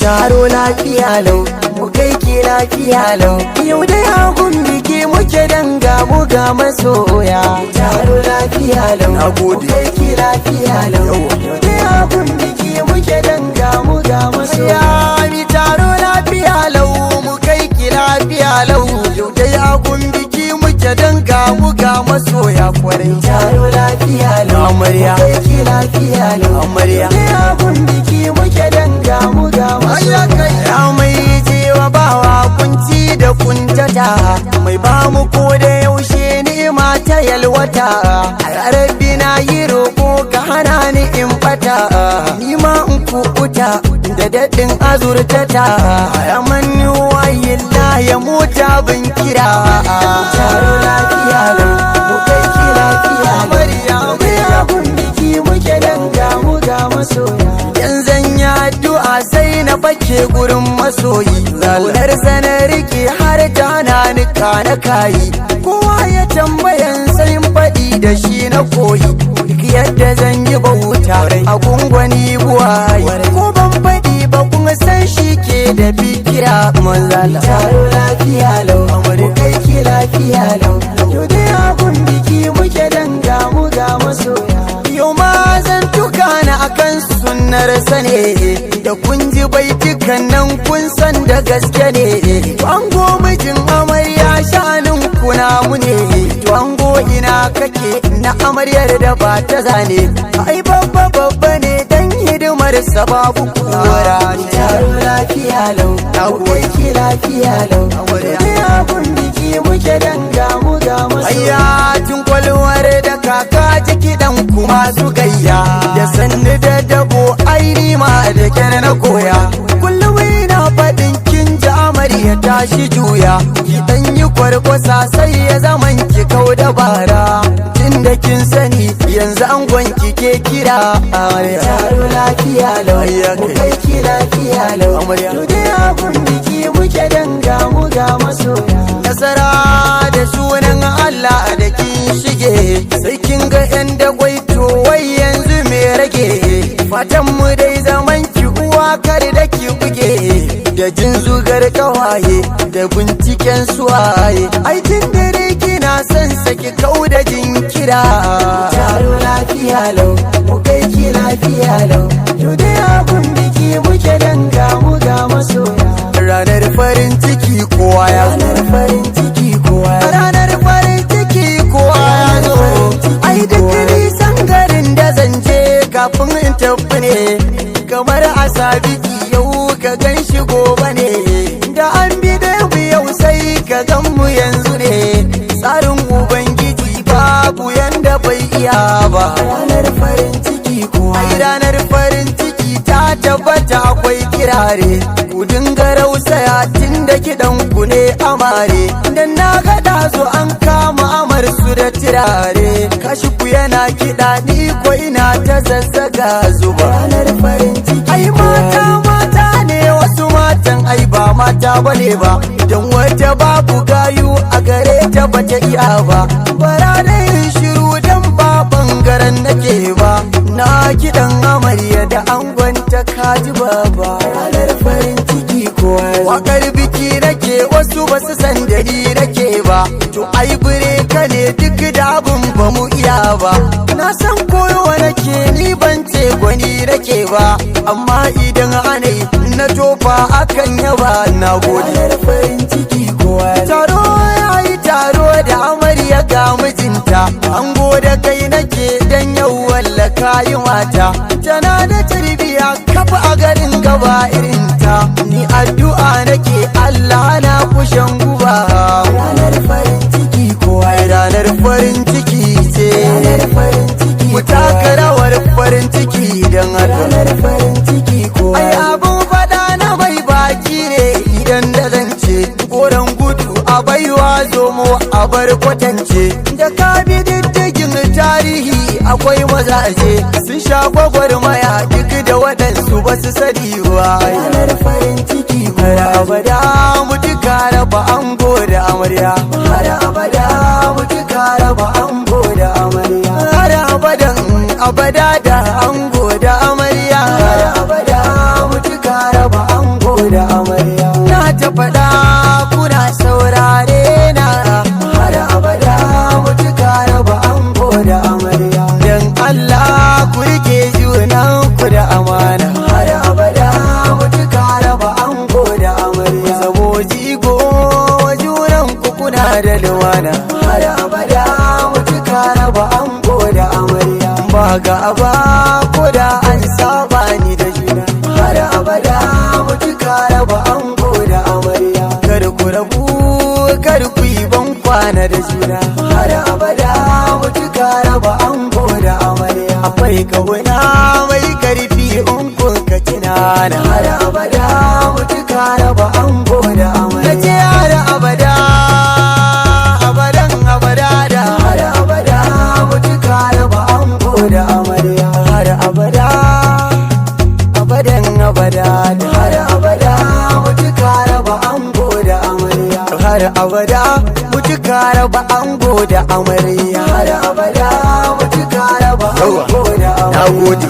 taro lafiya lau, mu kai ki lafiya lau. Yau dai agun biki muke danga mu ga masoya. Taro lafiya lau, na gode. Mu kai ki lafiya lau. Yau dai agun biki muke danga mu ga masoya. Mi taro lafiya lau, mu kai ki lafiya lau. Yau dai agun biki muke danga mu ga masoya kwarai. Taro lafiya lau, amarya. Mu kai ki lafiya lau, amarya. Yau dai agun biki muke danga mu ga masoya. Ya mai jewa bawa kunci da kuntata, mai ba mu ko da yaushe ni'ima ta yalwata. Rabbi na yi roƙo ka hana ni in bata, ni ma in kukuta da daɗin azurtata. Ya manni wayin na ya mota bin kira. Taro lafiya lau, mu kai ki lafiya lau. Ya kun biki muke danga mu ga masoya. Addu'a sai na fake gurin masoyi, zaunar sana rike har ta hana ni kana kayi. Kowa ya tambayan sai faɗi da shi na koyi, duk yadda zan yi bauta a gungwani buwayi. Ko ban faɗi ba kuma san shi ke da fikira manzala. Taro lafiya lau, mu kai ki lafiya lau. Yau dai abun biki muke danga mu ga masoya. Yau ma zan tuka na akan sunnar sane, da kun ji baitukan nan kun san da gaske ne. Ango mijin amarya shanin kuna mu ne, to ango ina kake na amaryar da ba ta zane. Ai babba babba ne dan hidimar sababu kura. Taro lafiya lau, akwai ki lafiya lau. Wani abun biki muke danga mu ga masu. Ayya tun kwalwar da kaka jiki dan kuma su gayya, da sannu da dabo aini ma da kyar na koya. Kullum ina faɗin kin ji amarya tashi juya, ki dan yi kwarkwasa sai ya zaman ki kau dabara. Tun da kin sani yanzu an gwanki ke kira amarya. Taro lafiya lau, mu kai ki lafiya lau. Yau dai abun biki muke danga mu ga masoya. Nasara da sunan Allah da kin shige, sai kin ga yan dagwaito wai yanzu me rage. Fatan mu dai zaman ki uwa kar da ki buge, da jin zugar kawaye da binciken suwaye. Aikin dare kina son saki kau da jinkira. Taro lafiya lau, mu kai ki lafiya lau. Yau dai abun biki muke danga mu ga masoya. Ranar farin ciki kowa ya zo, ranar farin ciki kowa ya zo, ranar farin ciki kowa ya zo. Ai duk nisan garin da zan je kafin in tafi ne, kamar asabiki yau ka gan shi gobe ne. Da an bi da mu yau sai ka gan mu yanzu ne, tsarin ubangiji babu yanda bai iya ba. Ranar farin ciki kowa, ai ranar farin ciki ta tabbata akwai kirare. Ku dinga rausaya tun da kiɗan ku ne amare, dan na ga zo an kama amar su da tirare. Kashi ku yana kiɗa ni ko ina ta zazzaga zuba. Ranar farin ciki ai mata mata ne, wasu matan ai ba mata bane ba, dan wata babu gayu a gare ta bata iya ba. Bara dai shiru dan ba bangaren nake ba, na kiɗan amarya da angon ta kaji baba. Ranar farin ciki kowa, wakar biki nake wasu basu san dari nake ba, to ai bureka ne duk da abun ba mu iya ba. Na san koyowa nake ni ban ce gwani nake ba, amma idan anai na tofa akan yaba na gode. Ranar farin ciki kowa, taro yayi taro da amarya ga mijinta, ango da kai nake dan yau wallaka yi mata. Tana da tarbiya kafa a garin gaba irinta, ni addu'a nake Allah na kushen guba. Ranar farin ciki kowa, ranar farin ciki ce, ranar farin ciki mu taka rawar farin ciki dan ranar farin ciki kowa. Ai abun fada na mai baki ne idan da zance, koran gudu a baiwa zomo a bar kwatance. Da ka bi diddigin tarihi akwai mazaje, sun sha gwagwarmaya duk da waɗansu ba su sani ba. Ranar farin ciki har abada mutuka raba ango da amarya, har abada mutuka raba ango da amarya, har abadan abada da ango da amarya, har abada mutuka raba ango da lumana har abada mutuka raba ango da amarya ba gaba ko da an saba ni da juna har abada mutuka raba ango da amarya kar ku rabu kar ku yi ban kwana da juna har abada mutuka raba ango da amarya akwai kauna mai karfi in kun ka tunana har abada mutuka raba ango da amarya kace har abada abadan abada da har abada mutuka raba ango da amarya har abada abadan abada da har abada mutuka raba ango da amarya har abada mutuka raba ango da amarya har abada mutuka raba ango da amarya. Nagode.